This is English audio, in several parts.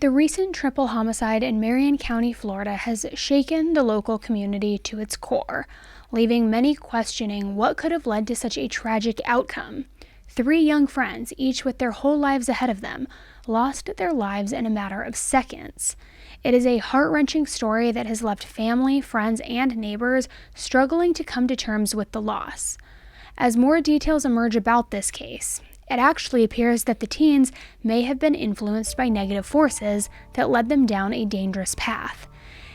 The recent triple homicide in Marion County, Florida has shaken the local community to its core, leaving many questioning what could have led to such a tragic outcome. 3 young friends, each with their whole lives ahead of them, lost their lives in a matter of seconds. It is a heart-wrenching story that has left family, friends, and neighbors struggling to come to terms with the loss. As more details emerge about this case, it actually appears that the teens may have been influenced by negative forces that led them down a dangerous path.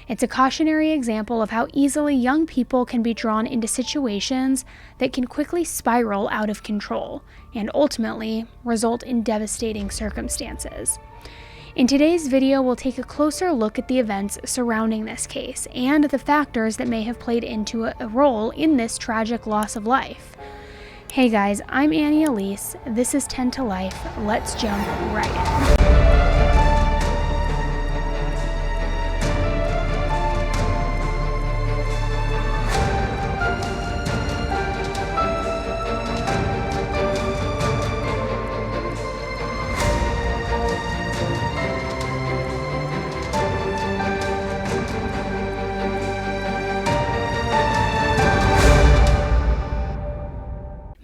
It's a cautionary example of how easily young people can be drawn into situations that can quickly spiral out of control and ultimately result in devastating circumstances. In today's video, we'll take a closer look at the events surrounding this case and the factors that may have played into a role in this tragic loss of life. Hey guys, I'm Annie Elise. This is 10 to Life. Let's jump right in.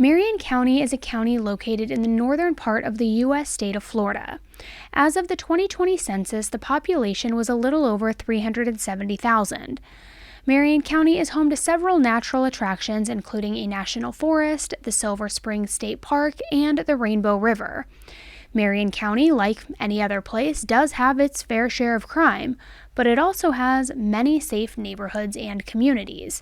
Marion County is a county located in the northern part of the U.S. state of Florida. As of the 2020 census, the population was a little over 370,000. Marion County is home to several natural attractions, including a national forest, the Silver Spring State Park, and the Rainbow River. Marion County, like any other place, does have its fair share of crime, but it also has many safe neighborhoods and communities.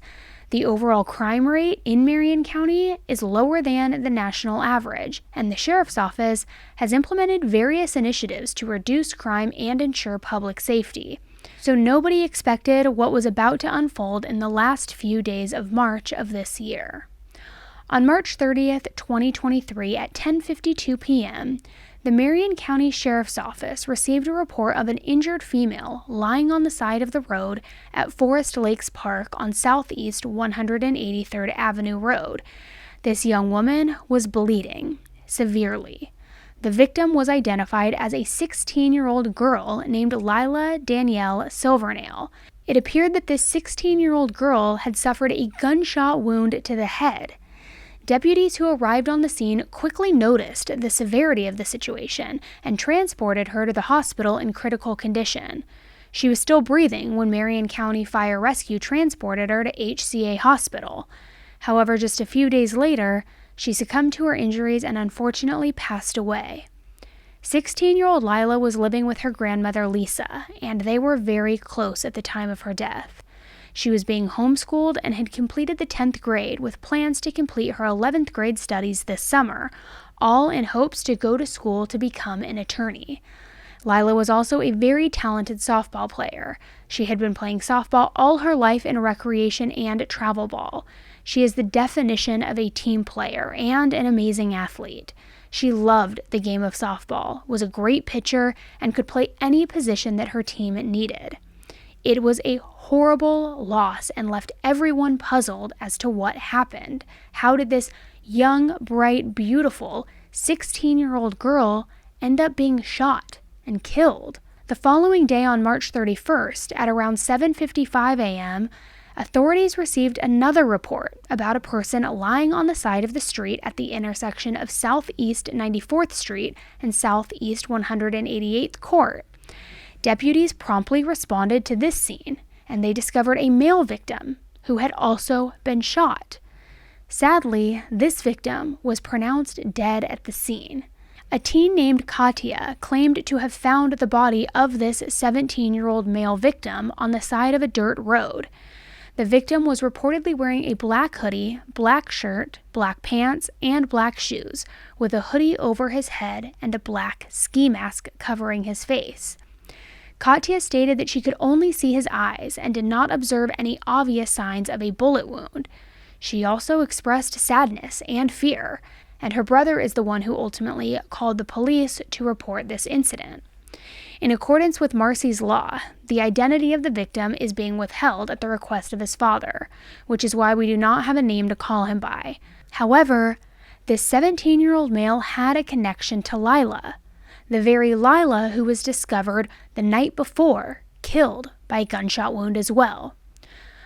The overall crime rate in Marion County is lower than the national average, and the Sheriff's Office has implemented various initiatives to reduce crime and ensure public safety. So nobody expected what was about to unfold in the last few days of March of this year. On March 30th, 2023 at 10:52 p.m., the Marion County Sheriff's Office received a report of an injured female lying on the side of the road at Forest Lakes Park on Southeast 183rd Avenue Road. This young woman was bleeding severely. The victim was identified as a 16-year-old girl named Lila Danielle Silvernail. It appeared that this 16-year-old girl had suffered a gunshot wound to the head. Deputies who arrived on the scene quickly noticed the severity of the situation and transported her to the hospital in critical condition. She was still breathing when Marion County Fire Rescue transported her to HCA Hospital. However, just a few days later, she succumbed to her injuries and unfortunately passed away. 16-year-old Lila was living with her grandmother Lisa, and they were very close at the time of her death. She was being homeschooled and had completed the 10th grade with plans to complete her 11th grade studies this summer, all in hopes to go to school to become an attorney. Lila was also a very talented softball player. She had been playing softball all her life in recreation and travel ball. She is the definition of a team player and an amazing athlete. She loved the game of softball, was a great pitcher, and could play any position that her team needed. It was a horrible loss and left everyone puzzled as to what happened. How did this young, bright, beautiful 16-year-old girl end up being shot and killed? The following day on March 31st, at around 7:55 a.m., authorities received another report about a person lying on the side of the street at the intersection of Southeast 94th Street and Southeast 188th Court. Deputies promptly responded to this scene, and they discovered a male victim who had also been shot. Sadly, this victim was pronounced dead at the scene. A teen named Katia claimed to have found the body of this 17-year-old male victim on the side of a dirt road. The victim was reportedly wearing a black hoodie, black shirt, black pants, and black shoes, with a hoodie over his head and a black ski mask covering his face. Katia stated that she could only see his eyes and did not observe any obvious signs of a bullet wound. She also expressed sadness and fear, and her brother is the one who ultimately called the police to report this incident. In accordance with Marcy's law, the identity of the victim is being withheld at the request of his father, which is why we do not have a name to call him by. However, this 17-year-old male had a connection to Lila. the very Lila who was discovered the night before, killed by a gunshot wound as well.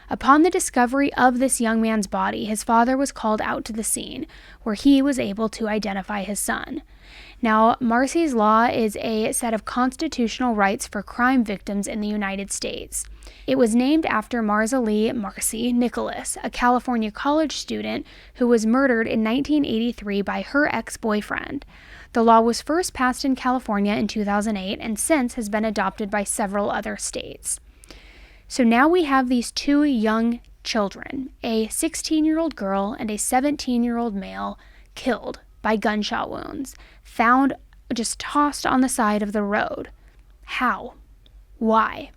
Upon the discovery of this young man's body, his father was called out to the scene, where he was able to identify his son. Now, Marsy's Law is a set of constitutional rights for crime victims in the United States. It was named after Marsa Lee Marcy Nicholas, a California college student who was murdered in 1983 by her ex-boyfriend. The law was first passed in California in 2008 and since has been adopted by several other states. So now we have these two young children, a 16-year-old girl and a 17-year-old male, killed by gunshot wounds, found just tossed on the side of the road. How? Why?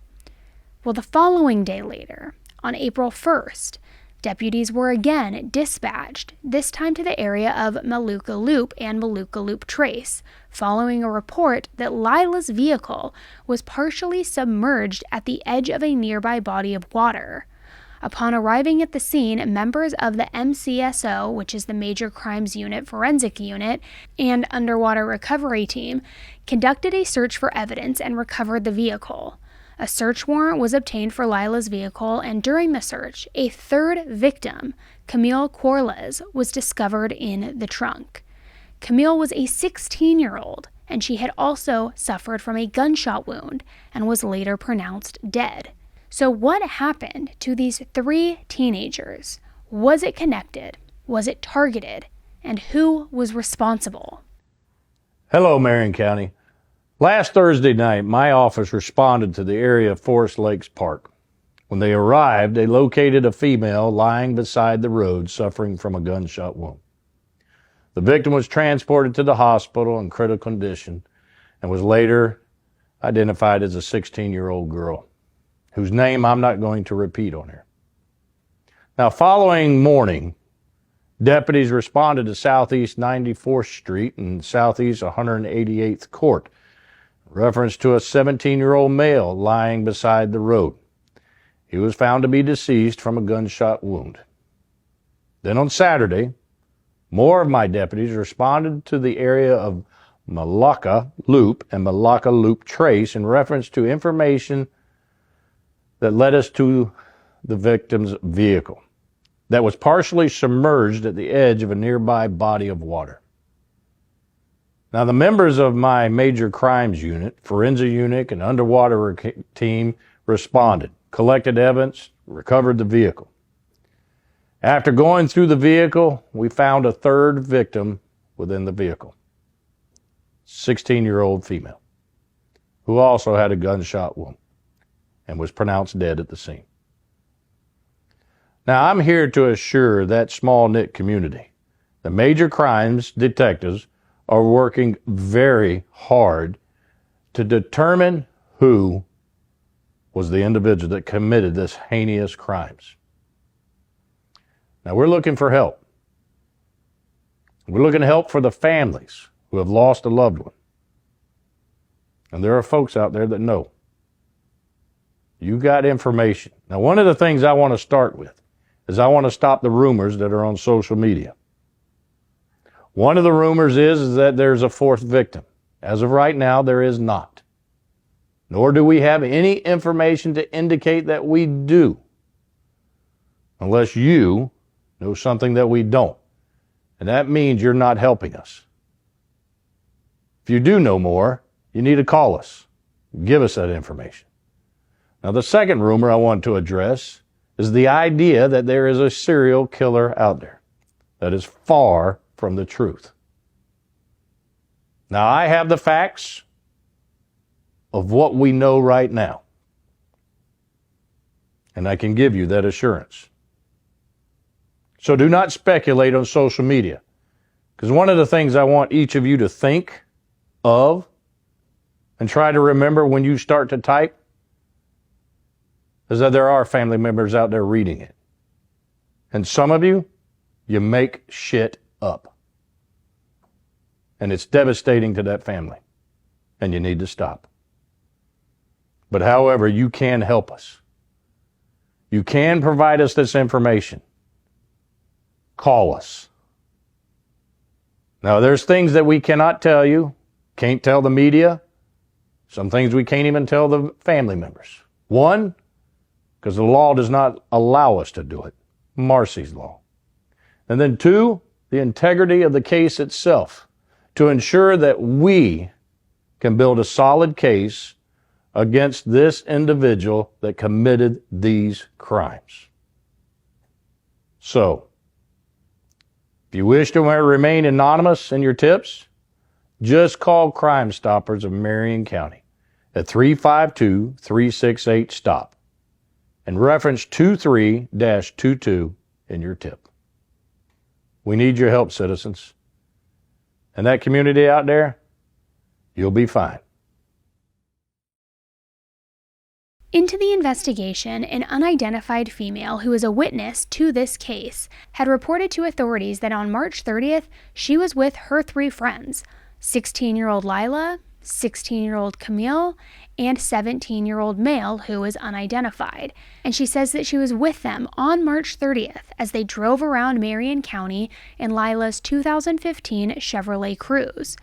Well, the following day later, on April 1st, deputies were again dispatched, this time to the area of Maluka Loop and Maluka Loop Trace, following a report that Lila's vehicle was partially submerged at the edge of a nearby body of water. Upon arriving at the scene, members of the MCSO, which is the Major Crimes Unit Forensic Unit, and Underwater Recovery Team, conducted a search for evidence and recovered the vehicle. A search warrant was obtained for Lila's vehicle, and during the search, a third victim, Camille Corlez, was discovered in the trunk. Camille was a 16-year-old, and she had also suffered from a gunshot wound and was later pronounced dead. So what happened to these three teenagers? Was it connected? Was it targeted? And who was responsible? Hello, Marion County. Last Thursday night, my office responded to the area of Forest Lakes Park. When they arrived, they located a female lying beside the road suffering from a gunshot wound. The victim was transported to the hospital in critical condition and was later identified as a 16-year-old girl, whose name I'm not going to repeat on here. Now, following morning, deputies responded to Southeast 94th Street and Southeast 188th Court, reference to a 17-year-old male lying beside the road. He was found to be deceased from a gunshot wound. Then on Saturday, more of my deputies responded to the area of Malacca Loop and Malacca Loop Trace in reference to information that led us to the victim's vehicle that was partially submerged at the edge of a nearby body of water. Now, the members of my Major Crimes Unit, Forensic Unit, and Underwater Team responded, collected evidence, recovered the vehicle. After going through the vehicle, we found a third victim within the vehicle, 16-year-old female, who also had a gunshot wound and was pronounced dead at the scene. Now, I'm here to assure that small-knit community, the major crimes detectives are working very hard to determine who was the individual that committed this heinous crimes. Now, we're looking for help. We're looking for help for the families who have lost a loved one. And there are folks out there that know. You got information. Now, one of the things I want to start with is I want to stop the rumors that are on social media. One of the rumors is that there's a fourth victim. As of right now, there is not. Nor do we have any information to indicate that we do, unless you know something that we don't. And that means you're not helping us. If you do know more, you need to call us. Give us that information. Now, the second rumor I want to address is the idea that there is a serial killer out there. That is far from the truth. Now, I have the facts of what we know right now, and I can give you that assurance. So do not speculate on social media, because one of the things I want each of you to think of and try to remember when you start to type is that there are family members out there reading it. And some of you make shit up. And it's devastating to that family. And you need to stop. But however, you can help us. You can provide us this information. Call us. Now, there's things that we cannot tell you Can't tell the media. Some things we can't even tell the family members. One, because the law does not allow us to do it. Marcy's law. And then two, the integrity of the case itself, to ensure that we can build a solid case against this individual that committed these crimes. So, if you wish to remain anonymous in your tips, just call Crime Stoppers of Marion County at 352-368-STOP and reference 23-22 in your tip. We need your help, citizens. And that community out there, you'll be fine. Into the investigation, an unidentified female who is a witness to this case had reported to authorities that on March 30th, she was with her three friends, 16-year-old Lila, 16-year-old Camille, and 17-year-old male who was unidentified. And she says that she was with them on March 30th as they drove around Marion County in Lila's 2015 Chevrolet Cruze.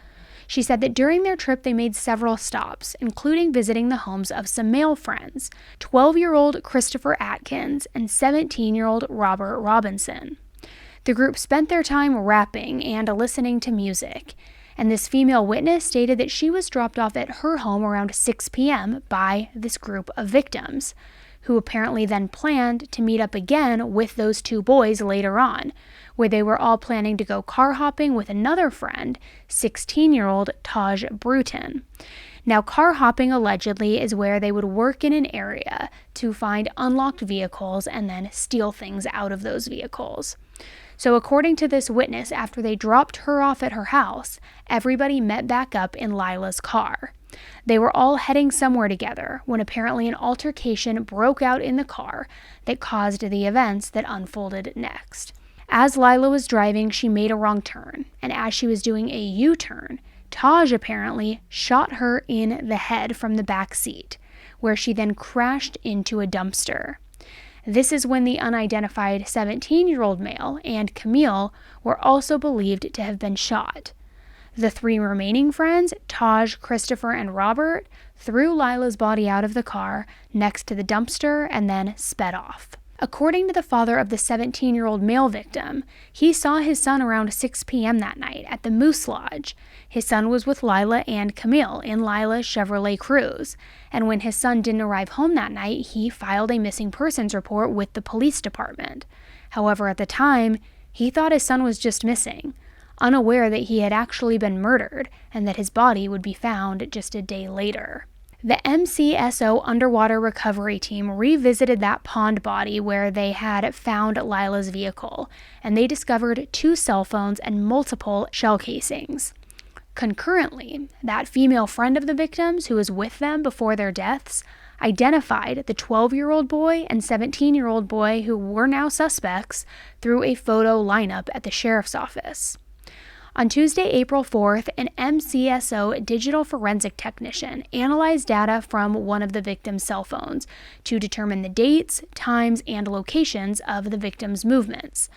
She said that during their trip they made several stops, including visiting the homes of some male friends, 12-year-old Christopher Atkins and 17-year-old Robert Robinson. The group spent their time rapping and listening to music, and this female witness stated that she was dropped off at her home around 6 p.m. by this group of victims, who apparently then planned to meet up again with those two boys later on, where they were all planning to go car hopping with another friend, 16-year-old Taj Bruton. Now, car hopping allegedly is where they would work in an area to find unlocked vehicles and then steal things out of those vehicles. So according to this witness, after they dropped her off at her house, everybody met back up in Lila's car. They were all heading somewhere together when apparently an altercation broke out in the car that caused the events that unfolded next. As Lila was driving, she made a wrong turn, and as she was doing a U-turn, Taj apparently shot her in the head from the back seat, where she then crashed into a dumpster. This is when the unidentified 17-year-old male and Camille were also believed to have been shot. The three remaining friends, Taj, Christopher, and Robert, threw Lila's body out of the car next to the dumpster and then sped off. According to the father of the 17-year-old male victim, he saw his son around 6 p.m. that night at the Moose Lodge. His son was with Lila and Camille in Lila's Chevrolet Cruze, and when his son didn't arrive home that night, he filed a missing persons report with the police department. However, at the time, he thought his son was just missing, unaware that he had actually been murdered and that his body would be found just a day later. The MCSO underwater recovery team revisited that pond body where they had found Lila's vehicle, and they discovered 2 cell phones and multiple shell casings. Concurrently, that female friend of the victims who was with them before their deaths identified the 12-year-old boy and 17-year-old boy who were now suspects through a photo lineup at the sheriff's office. On Tuesday, April 4th, an MCSO digital forensic technician analyzed data from one of the victim's cell phones to determine the dates, times, and locations of the victim's movements.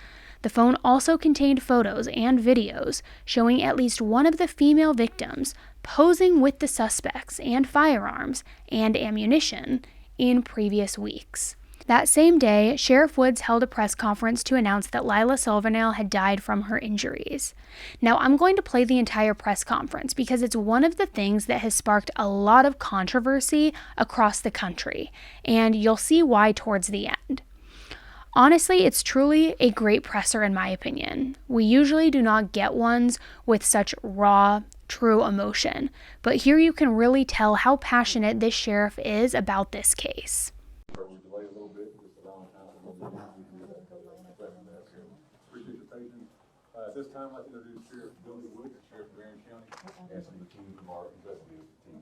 The phone also contained photos and videos showing at least one of the female victims posing with the suspects and firearms and ammunition in previous weeks. That same day, Sheriff Woods held a press conference to announce that Lila Silvernail had died from her injuries. Now, I'm going to play the entire press conference because it's one of the things that has sparked a lot of controversy across the country, and you'll see why towards the end. Honestly, it's truly a great presser in my opinion. We usually do not get ones with such raw, true emotion, but here you can really tell how passionate this sheriff is about this case. At this time, I'd like to introduce Sheriff Billy Wood, Sheriff of Marion County, and some of the team of our investigative team.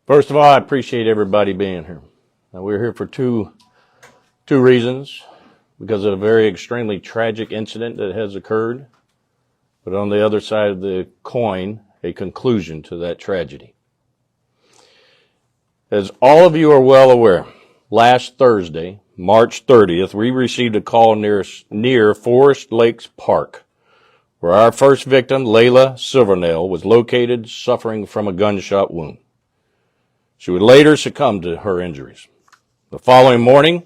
First of all, I appreciate everybody being here. Now, we're here for two reasons. Because of a very extremely tragic incident that has occurred. But on the other side of the coin, a conclusion to that tragedy. As all of you are well aware, last Thursday, March 30th, we received a call near Forest Lakes Park, where our first victim, Layla Silvernail, was located suffering from a gunshot wound. She would later succumb to her injuries. The following morning,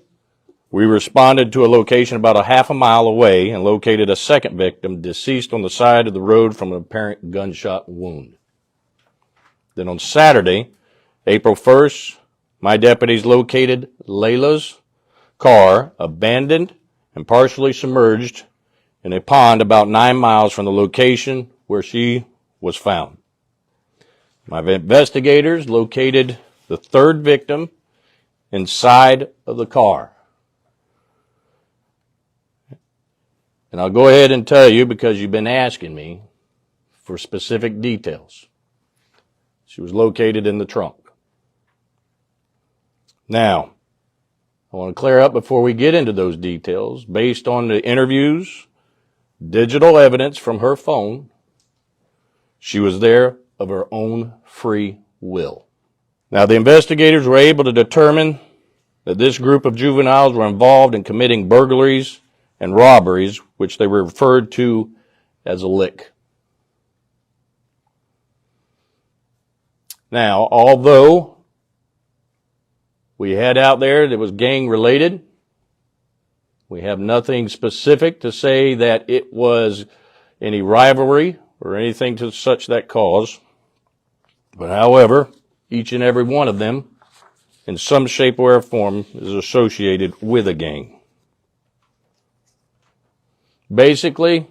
we responded to a location about a half a mile away and located a second victim deceased on the side of the road from an apparent gunshot wound. Then on Saturday, April 1st, my deputies located Layla's car abandoned and partially submerged in a pond about 9 miles from the location where she was found. My investigators located the third victim inside of the car. And I'll go ahead and tell you, because you've been asking me for specific details. She was located in the trunk. Now, I want to clear up before we get into those details. Based on the interviews, digital evidence from her phone, she was there of her own free will. Now, the investigators were able to determine that this group of juveniles were involved in committing burglaries and robberies, which they were referred to as a lick. Now, although we had out there that was gang related, we have nothing specific to say that it was any rivalry or anything to such that cause. But however, each and every one of them, in some shape or form, is associated with a gang. Basically,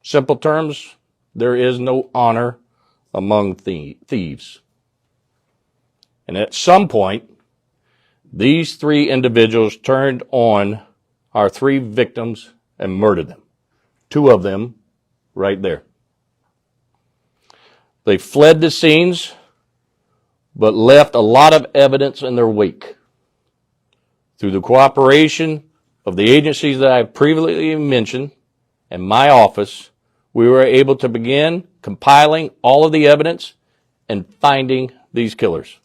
simple terms, there is no honor among thieves. And at some point, these three individuals turned on our three victims and murdered them. Two of them right there. They fled the scenes, but left a lot of evidence in their wake. Through the cooperation of the agencies that I've previously mentioned and my office, we were able to begin compiling all of the evidence and finding these killers.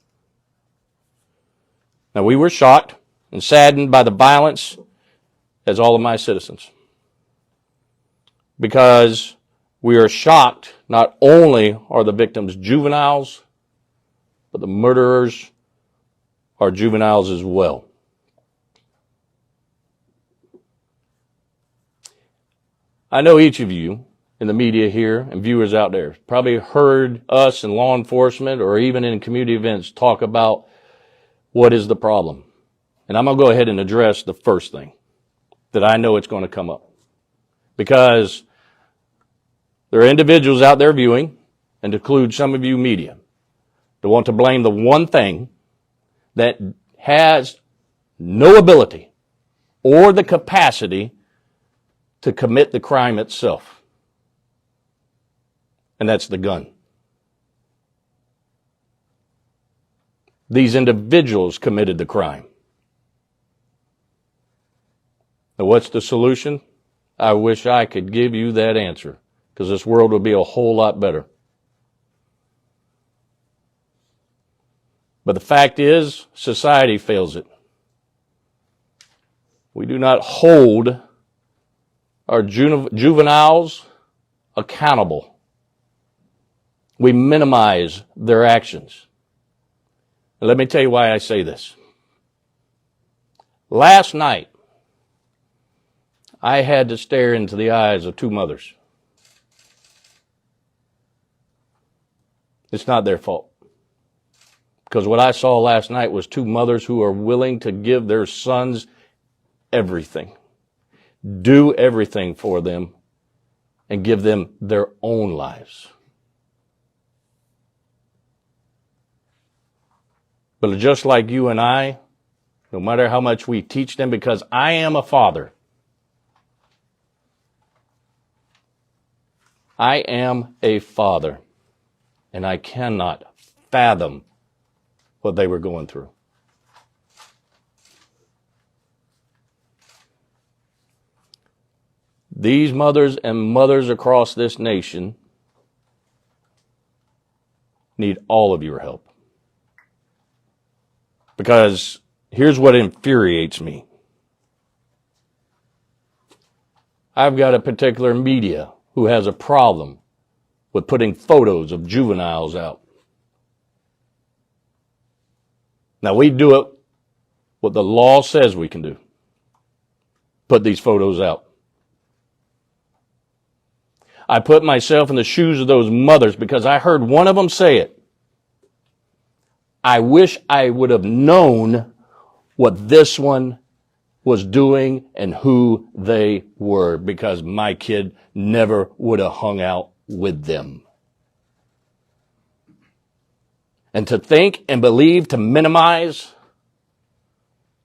Now, we were shocked and saddened by the violence, as all of my citizens, because we are shocked not only are the victims juveniles, but the murderers are juveniles as well. I know each of you in the media here and viewers out there probably heard us in law enforcement or even in community events talk about what is the problem. And I'm going to go ahead and address the first thing that I know it's going to come up. Because there are individuals out there viewing, and to include some of you media, that want to blame the one thing that has no ability or the capacity to commit the crime itself. And that's the gun. These individuals committed the crime. Now, what's the solution? I wish I could give you that answer, because this world would be a whole lot better. But the fact is, society fails it. We do not hold our juveniles accountable. We minimize their actions. And let me tell you why I say this. Last night, I had to stare into the eyes of two mothers. It's not their fault. Because what I saw last night was two mothers who are willing to give their sons everything. Do everything for them and give them their own lives. But just like you and I, no matter how much we teach them, because I am a father. I am a father, and I cannot fathom what they were going through. These mothers and mothers across this nation need all of your help. Because here's what infuriates me. I've got a particular media who has a problem with putting photos of juveniles out. Now, we do it what the law says we can do. Put these photos out. I put myself in the shoes of those mothers because I heard one of them say it. I wish I would have known what this one was doing and who they were, because my kid never would have hung out with them. And to think and believe to minimize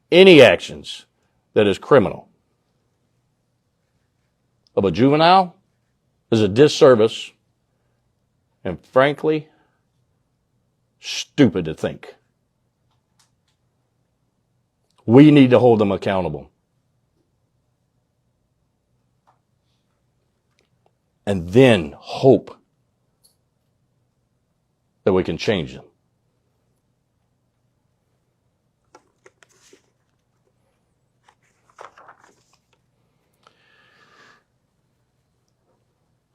any actions that is criminal of a juvenile is a disservice, and frankly, stupid to think. We need to hold them accountable. And then hope that we can change them.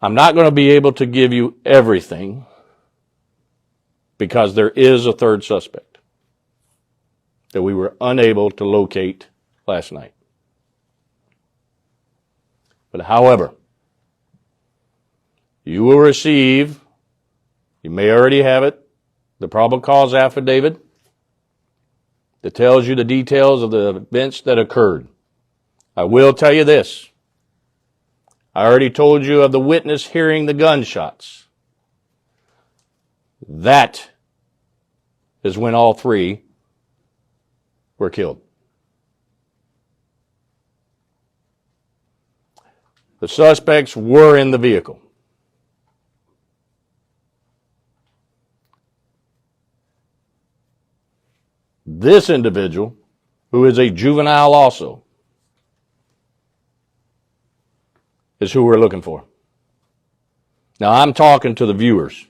I'm not going to be able to give you everything because there is a third suspect that we were unable to locate last night. But however, you will receive, you may already have it, the probable cause affidavit that tells you the details of the events that occurred. I will tell you this. I already told you of the witness hearing the gunshots. That is when all three were killed. The suspects were in the vehicle. This individual, who is a juvenile also, is who we're looking for. Now, I'm talking to the viewers.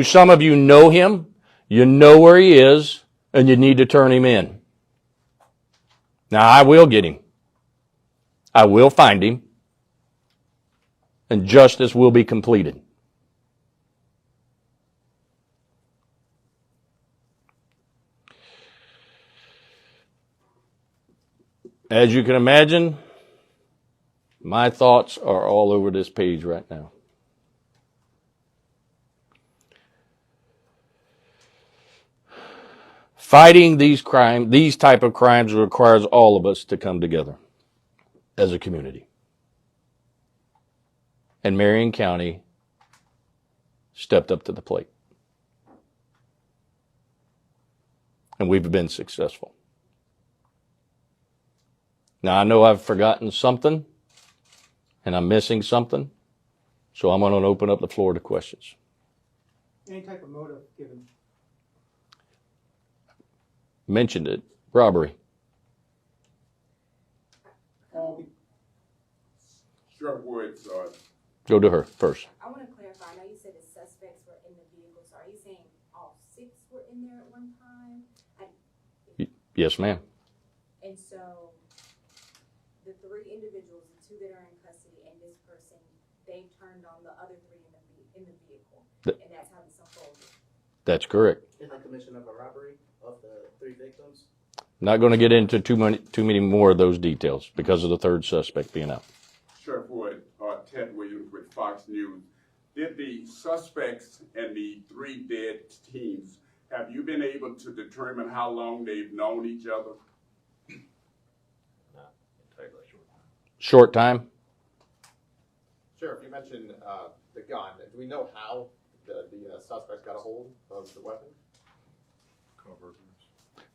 Some of you know him, you know where he is, and you need to turn him in. Now, I will get him. I will find him, and justice will be completed. As you can imagine, my thoughts are all over this page right now. Fighting these type of crimes requires all of us to come together as a community. And Marion County stepped up to the plate. And we've been successful. Now, I know I've forgotten something, and I'm missing something, so I'm going to open up the floor to questions. Any type of motive given? Mentioned it. Robbery. Sheriff Woods, Go to her first. I want to clarify. I know you said the suspects were in the vehicle, so are you saying all 6 were in there at one time? Yes, ma'am. And so the 3 individuals, the 2 that are in custody, and this person, they turned on the other 3 in the vehicle, and that's how this unfolded. That's correct. In the commission of a robbery of the 3 victims? Not going to get into too many more of those details because of the third suspect being out. Sheriff Wood, Ted Williams with Fox News. Did the suspects and the 3 dead teens, have you been able to determine how long they've known each other? Not entirely short. Short time? Sheriff, you mentioned the gun. Do we know how the suspects got a hold of the weapon?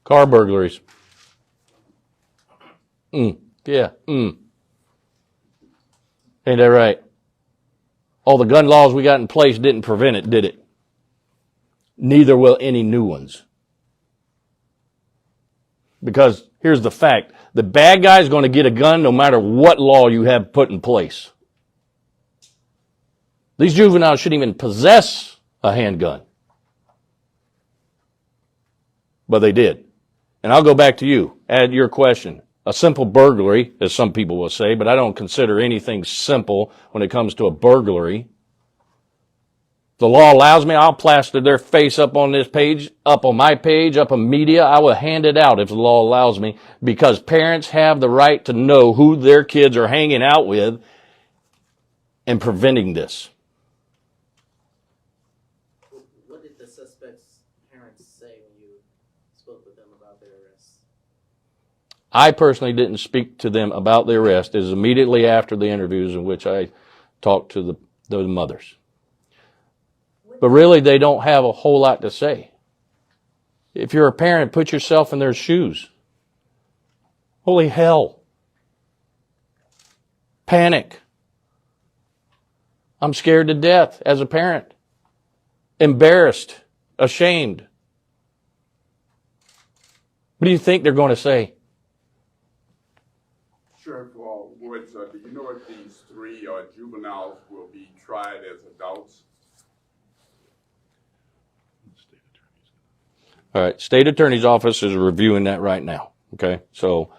Car burglaries. Yeah. Ain't that right? All the gun laws we got in place didn't prevent it, did it? Neither will any new ones. Because here's the fact. The bad guy's going to get a gun no matter what law you have put in place. These juveniles shouldn't even possess a handgun. But they did. And I'll go back to you, add your question. A simple burglary, as some people will say, but I don't consider anything simple when it comes to a burglary. The law allows me, I'll plaster their face up on this page, up on my page, up on media. I will hand it out if the law allows me, because parents have the right to know who their kids are hanging out with and preventing this. What did the suspect's parents say when you spoke with them about their arrest? I personally didn't speak to them about the arrest. It was immediately after the interviews in which I talked to the mothers. But really, they don't have a whole lot to say. If you're a parent, put yourself in their shoes. Holy hell. Panic. I'm scared to death as a parent. Embarrassed. Ashamed. What do you think they're going to say? Sheriff Woods, do you know if these three juveniles will be tried as adults? All right, State Attorney's Office is reviewing that right now, okay? So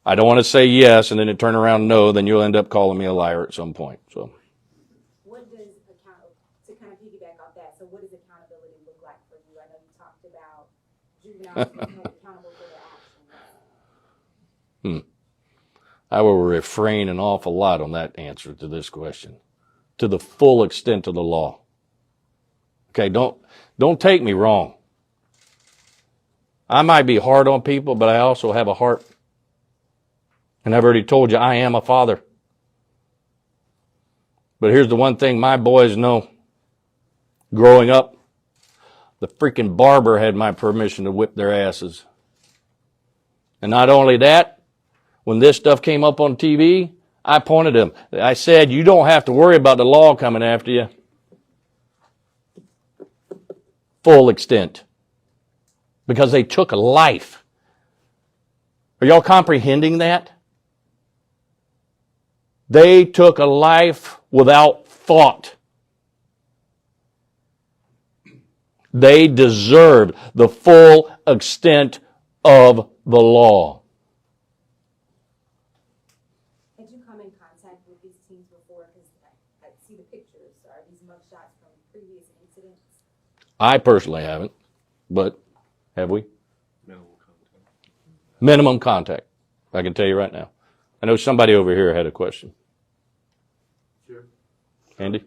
I don't want to say yes and then it turn around no, then you'll end up calling me a liar at some point. So What does to kind of piggyback off that, so what does accountability look like for you? I know you talked about juveniles being held accountable for their actions. I will refrain an awful lot on that answer to this question, to the full extent of the law. Okay, don't take me wrong. I might be hard on people, but I also have a heart. And I've already told you, I am a father. But here's the one thing my boys know. Growing up, the freaking barber had my permission to whip their asses. And not only that, when this stuff came up on TV, I pointed them. I said, you don't have to worry about the law coming after you. Full extent. Because they took a life. Are y'all comprehending that? They took a life without thought. They deserved the full extent of the law. Had you come in contact with these teens before? Because I see the pictures. Are these mugshots from previous incidents? I personally haven't, but have we? Minimum contact. I can tell you right now. I know somebody over here had a question. Sure. Andy?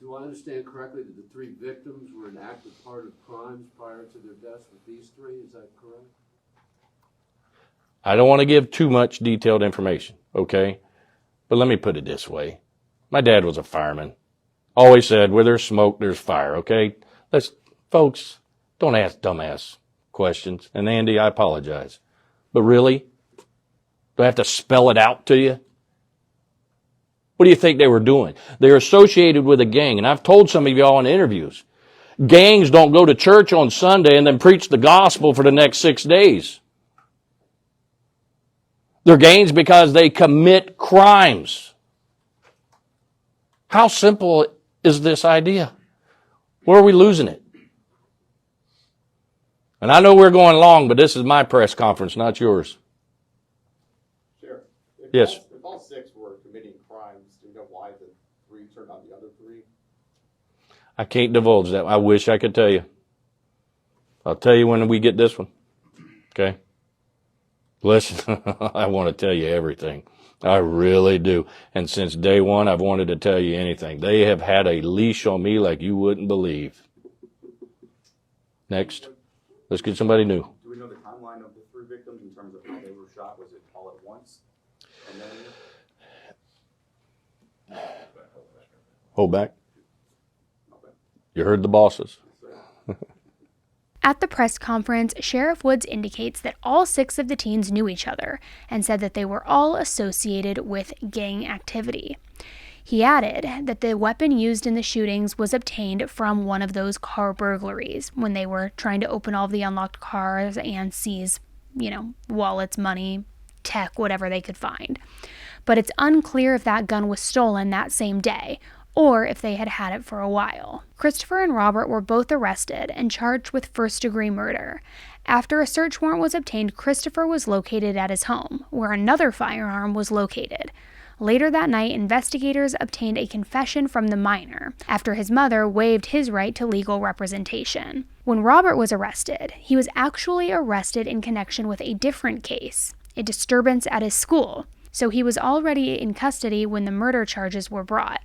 Do I understand correctly that the three victims were an active part of crimes prior to their deaths with these three? Is that correct? I don't want to give too much detailed information, okay? But let me put it this way. My dad was a fireman. Always said, where there's smoke, there's fire, okay? Folks, don't ask dumbass questions. And Andy, I apologize. But really? Do I have to spell it out to you? What do you think they were doing? They're associated with a gang. And I've told some of y'all in interviews, gangs don't go to church on Sunday and then preach the gospel for the next 6 days. They're gangs because they commit crimes. How simple is this idea? Where are we losing it? And I know we're going long, but this is my press conference, not yours. Sure. Yes. If all six were committing crimes, do you know why the three turned on the other three? I can't divulge that. I wish I could tell you. I'll tell you when we get this one. Okay? Listen, I want to tell you everything. I really do. And since day one, I've wanted to tell you anything. They have had a leash on me like you wouldn't believe. Next. Let's get somebody new. Do we know the timeline of the three victims in terms of how they were shot? Was it all at once? And then... Hold back. You heard the bosses. At the press conference, Sheriff Woods indicates that all 6 of the teens knew each other and said that they were all associated with gang activity. He added that the weapon used in the shootings was obtained from one of those car burglaries when they were trying to open all of the unlocked cars and seize, wallets, money, tech, whatever they could find. But it's unclear if that gun was stolen that same day or if they had had it for a while. Christopher and Robert were both arrested and charged with first-degree murder. After a search warrant was obtained, Christopher was located at his home, where another firearm was located. Later that night, investigators obtained a confession from the minor after his mother waived his right to legal representation. When Robert was arrested, he was actually arrested in connection with a different case, a disturbance at his school, so he was already in custody when the murder charges were brought.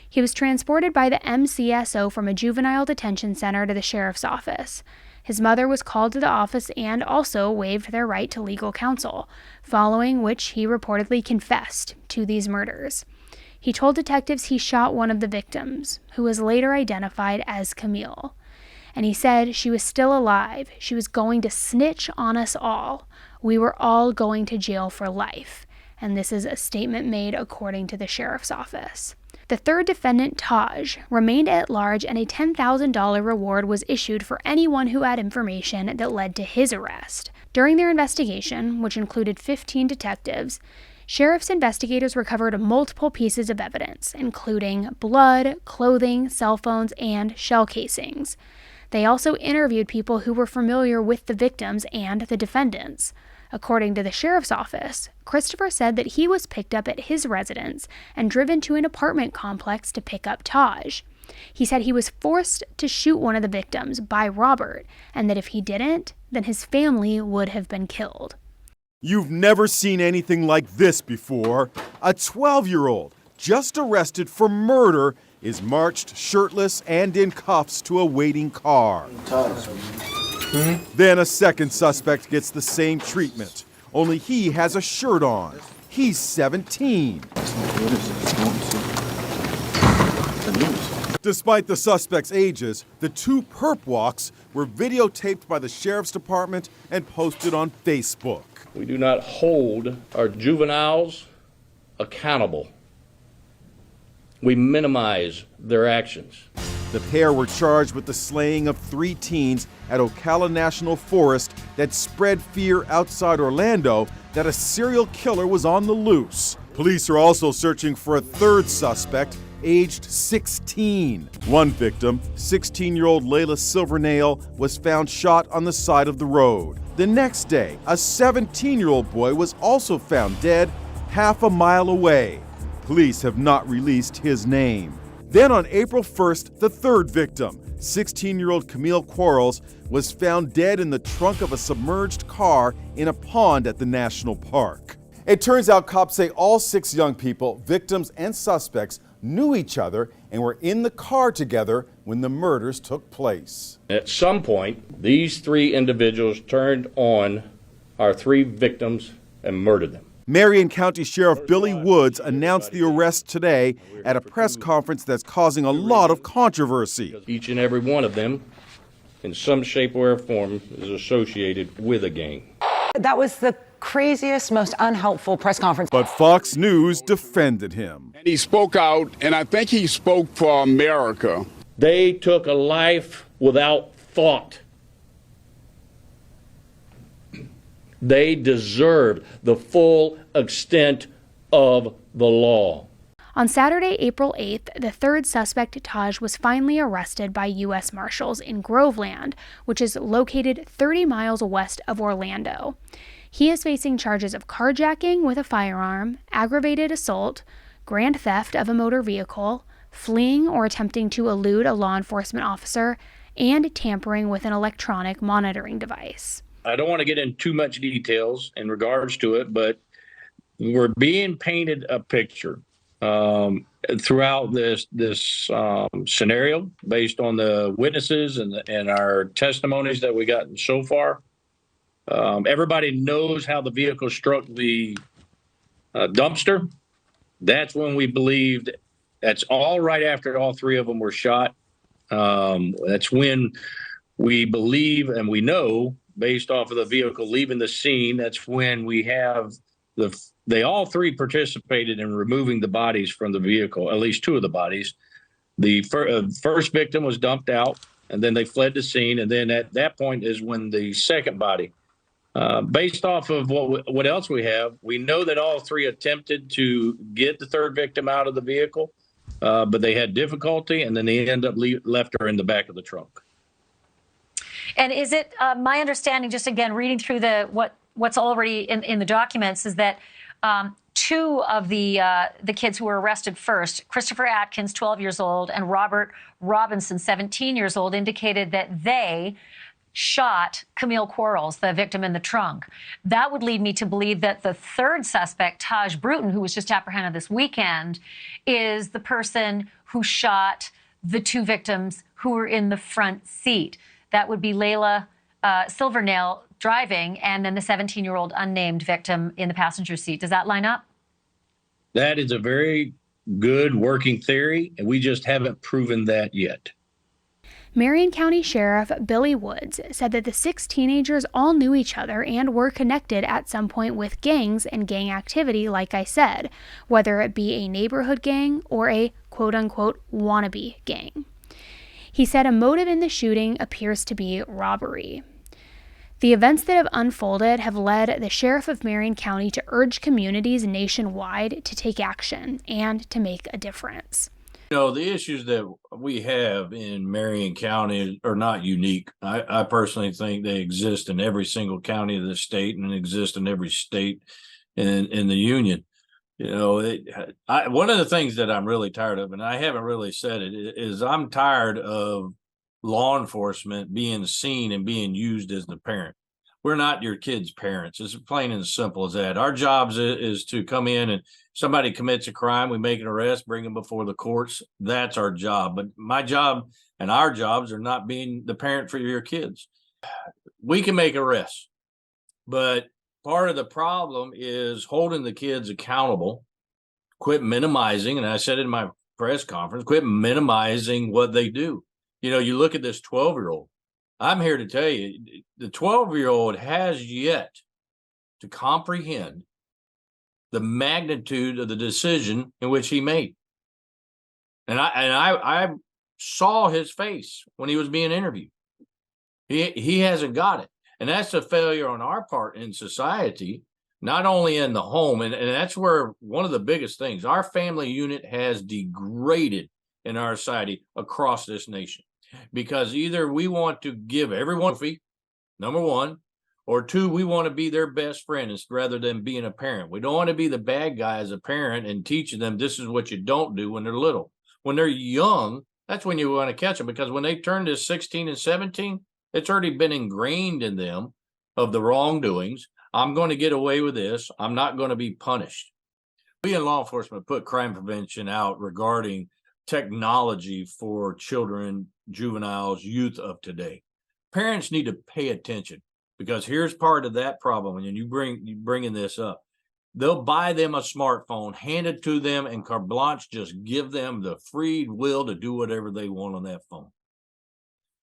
He was transported by the MCSO from a juvenile detention center to the sheriff's office. His mother was called to the office and also waived their right to legal counsel, following which he reportedly confessed to these murders. He told detectives he shot one of the victims, who was later identified as Camille. And he said she was still alive. She was going to snitch on us all. We were all going to jail for life. And this is a statement made according to the sheriff's office. The third defendant, Taj, remained at large, and a $10,000 reward was issued for anyone who had information that led to his arrest. During their investigation, which included 15 detectives, sheriff's investigators recovered multiple pieces of evidence, including blood, clothing, cell phones, and shell casings. They also interviewed people who were familiar with the victims and the defendants. According to the sheriff's office, Christopher said that he was picked up at his residence and driven to an apartment complex to pick up Taj. He said he was forced to shoot one of the victims by Robert, and that if he didn't, then his family would have been killed. You've never seen anything like this before. A 12-year-old, just arrested for murder, is marched shirtless and in cuffs to a waiting car. Then a second suspect gets the same treatment, only he has a shirt on. He's 17. Despite the suspects' ages, the two perp walks were videotaped by the sheriff's department and posted on Facebook. We do not hold our juveniles accountable. We minimize their actions. The pair were charged with the slaying of 3 teens at Ocala National Forest that spread fear outside Orlando that a serial killer was on the loose. Police are also searching for a third suspect, aged 16. One victim, 16-year-old Layla Silvernail, was found shot on the side of the road. The next day, a 17-year-old boy was also found dead half a mile away. Police have not released his name. Then on April 1st, the third victim, 16-year-old Camille Quarles, was found dead in the trunk of a submerged car in a pond at the national park. It turns out cops say all 6 young people, victims and suspects, knew each other and were in the car together when the murders took place. At some point, these 3 individuals turned on our 3 victims and murdered them. Marion County Sheriff Billy Woods announced the arrest today at a press conference that's causing a lot of controversy. Each and every one of them, in some shape or form, is associated with a gang. That was the craziest, most unhelpful press conference. But Fox News defended him. He spoke out, and I think he spoke for America. They took a life without thought. They deserved the full extent of the law. On Saturday, April 8th, the third suspect, Taj, was finally arrested by U.S. Marshals in Groveland, which is located 30 miles west of Orlando. He is facing charges of carjacking with a firearm, aggravated assault, grand theft of a motor vehicle, fleeing or attempting to elude a law enforcement officer, and tampering with an electronic monitoring device. I don't want to get into too much details in regards to it, but we're being painted a picture throughout this scenario based on the witnesses and our testimonies that we got so far. Everybody knows how the vehicle struck the dumpster. That's when we believed. That's all right after all 3 of them were shot. That's when we believe and we know, based off of the vehicle leaving the scene, that's when we have they all 3 participated in removing the bodies from the vehicle, at least 2 of the bodies. The first victim was dumped out, and then they fled the scene, and then at that point is when the second body. Based off of what else we have, we know that all 3 attempted to get the third victim out of the vehicle. but they had difficulty, and then they left her in the back of the trunk. And is it my understanding, just again reading through what's already in the documents, is that two of the kids who were arrested first, Christopher Atkins, 12 years old, and Robert Robinson, 17 years old, indicated that they shot Camille Quarles, the victim in the trunk. That would lead me to believe that the third suspect, Taj Bruton, who was just apprehended this weekend, is the person who shot the two victims who were in the front seat. That would be Layla Silvernail driving, and then the 17-year-old unnamed victim in the passenger seat. Does that line up? That is a very good working theory, and we just haven't proven that yet. Marion County Sheriff Billy Woods said that the 6 teenagers all knew each other and were connected at some point with gangs and gang activity, like I said, whether it be a neighborhood gang or a quote-unquote wannabe gang. He said a motive in the shooting appears to be robbery. The events that have unfolded have led the Sheriff of Marion County to urge communities nationwide to take action and to make a difference. You know, the issues that we have in Marion County are not unique. I personally think they exist in every single county of the state and exist in every state in the union. You know, one of the things that I'm really tired of, and I haven't really said it, is I'm tired of law enforcement being seen and being used as the parent. We're not your kids' parents. It's plain and simple as that. Our job is to come in, and somebody commits a crime, we make an arrest, bring them before the courts. That's our job. But my job and our jobs are not being the parent for your kids. We can make arrests, but part of the problem is holding the kids accountable. Quit minimizing, and I said in my press conference, quit minimizing what they do. You know, you look at this 12-year-old. I'm here to tell you, the 12-year-old has yet to comprehend the magnitude of the decision in which he made. And I saw his face when he was being interviewed. He hasn't got it. And that's a failure on our part in society, not only in the home. And that's where one of the biggest things, our family unit has degraded in our society across this nation. Because either we want to give everyone a trophy, number one, or two, we want to be their best friend rather than being a parent. We don't want to be the bad guy as a parent and teaching them this is what you don't do when they're little. When they're young, that's when you want to catch them, because when they turn to 16 and 17, it's already been ingrained in them of the wrongdoings. I'm going to get away with this. I'm not going to be punished. We in law enforcement put crime prevention out regarding technology for children, juveniles, youth of today. Parents need to pay attention, because here's part of that problem. When you bringing this up, they'll buy them a smartphone, hand it to them, and carte blanche, just give them the free will to do whatever they want on that phone.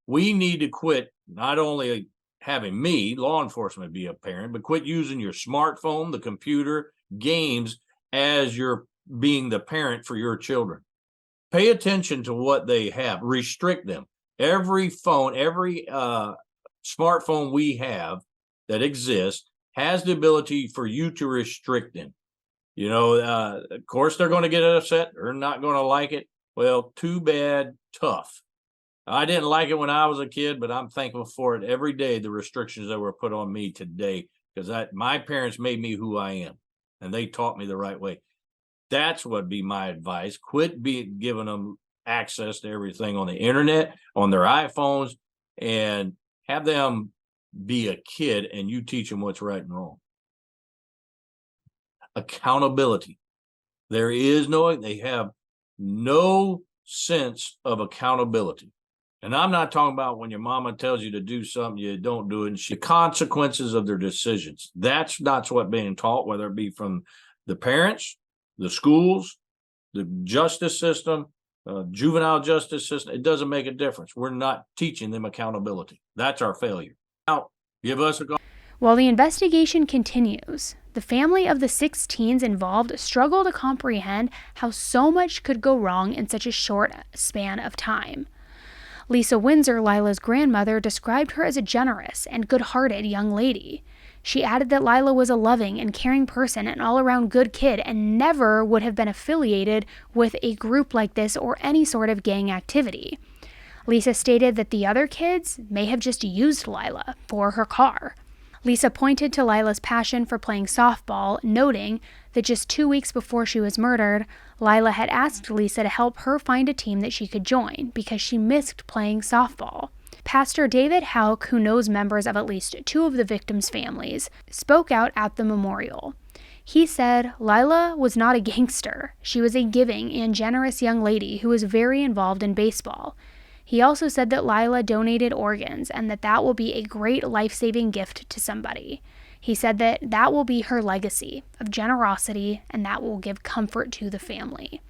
We need to quit not only having me, law enforcement, be a parent, but quit using your smartphone, the computer, games as you're being the parent for your children. Pay attention to what they have. Restrict them. Every phone, every smartphone we have that exists has the ability for you to restrict them. You know, of course, they're going to get upset. They're not going to like it. Well, too bad, tough. I didn't like it when I was a kid, but I'm thankful for it every day, the restrictions that were put on me today, because my parents made me who I am, and they taught me the right way. That's what be my advice. Quit giving them access to everything on the internet, on their iPhones, and have them be a kid and you teach them what's right and wrong. Accountability. They have no sense of accountability. And I'm not talking about when your mama tells you to do something, you don't do it, and the consequences of their decisions. That's not what's being taught, whether it be from the parents, the schools, the justice system, juvenile justice system. It doesn't make a difference. We're not teaching them accountability. That's our failure. Now, give us a call. While the investigation continues, the family of the 6 teens involved struggle to comprehend how so much could go wrong in such a short span of time. Lisa Windsor, Lila's grandmother, described her as a generous and good-hearted young lady. She added that Lila was a loving and caring person, an all-around good kid, and never would have been affiliated with a group like this or any sort of gang activity. Lisa stated that the other kids may have just used Lila for her car. Lisa pointed to Lila's passion for playing softball, noting that just 2 weeks before she was murdered, Lila had asked Lisa to help her find a team that she could join because she missed playing softball. Pastor David Houck, who knows members of at least 2 of the victims' families, spoke out at the memorial. He said Lila was not a gangster. She was a giving and generous young lady who was very involved in baseball. He also said that Lila donated organs and that will be a great life-saving gift to somebody. He said that will be her legacy of generosity and that will give comfort to the family.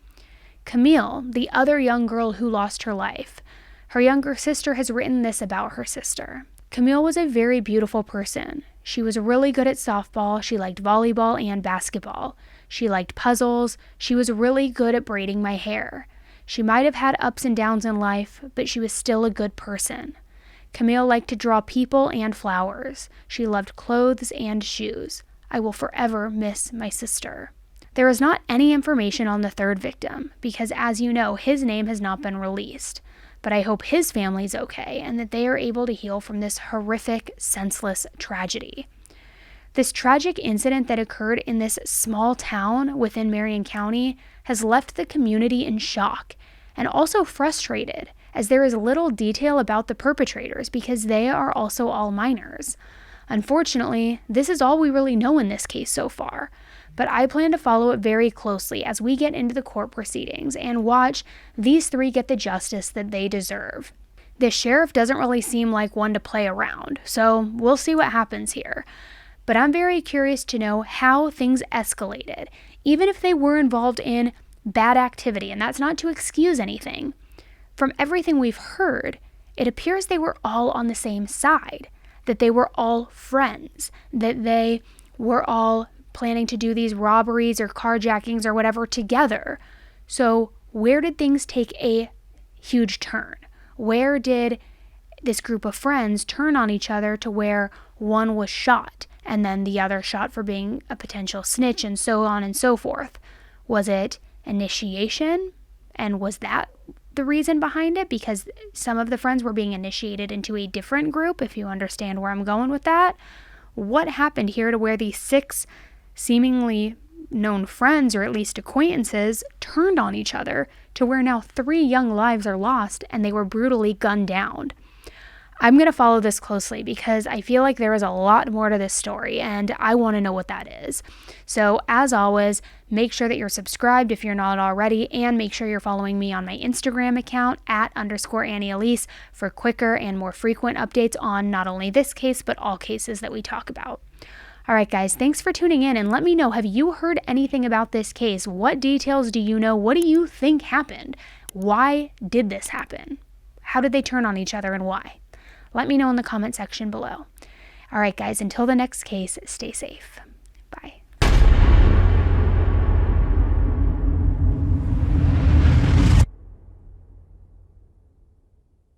Camille, the other young girl who lost her life, her younger sister has written this about her sister. Camille was a very beautiful person. She was really good at softball. She liked volleyball and basketball. She liked puzzles. She was really good at braiding my hair. She might have had ups and downs in life, but she was still a good person. Camille liked to draw people and flowers. She loved clothes and shoes. I will forever miss my sister. There is not any information on the third victim because, as you know, his name has not been released. But I hope his family's okay and that they are able to heal from this horrific, senseless tragedy. This tragic incident that occurred in this small town within Marion County has left the community in shock and also frustrated, as there is little detail about the perpetrators because they are also all minors. Unfortunately, this is all we really know in this case so far, but I plan to follow it very closely as we get into the court proceedings and watch these 3 get the justice that they deserve. The sheriff doesn't really seem like one to play around, so we'll see what happens here. But I'm very curious to know how things escalated, even if they were involved in bad activity, and that's not to excuse anything. From everything we've heard, it appears they were all on the same side, that they were all friends, that they were all planning to do these robberies or carjackings or whatever together. So where did things take a huge turn? Where did this group of friends turn on each other to where one was shot and then the other shot for being a potential snitch and so on and so forth? Was it initiation? And was that the reason behind it? Because some of the friends were being initiated into a different group, if you understand where I'm going with that. What happened here to where these 6 seemingly known friends, or at least acquaintances, turned on each other to where now 3 young lives are lost and they were brutally gunned down? I'm going to follow this closely because I feel like there is a lot more to this story and I want to know what that is. So as always, make sure that you're subscribed if you're not already, and make sure you're following me on my Instagram account @_AnnieElise for quicker and more frequent updates on not only this case, but all cases that we talk about. All right, guys, thanks for tuning in, and let me know, have you heard anything about this case? What details do you know? What do you think happened? Why did this happen? How did they turn on each other and why? Let me know in the comment section below. All right, guys, until the next case, stay safe.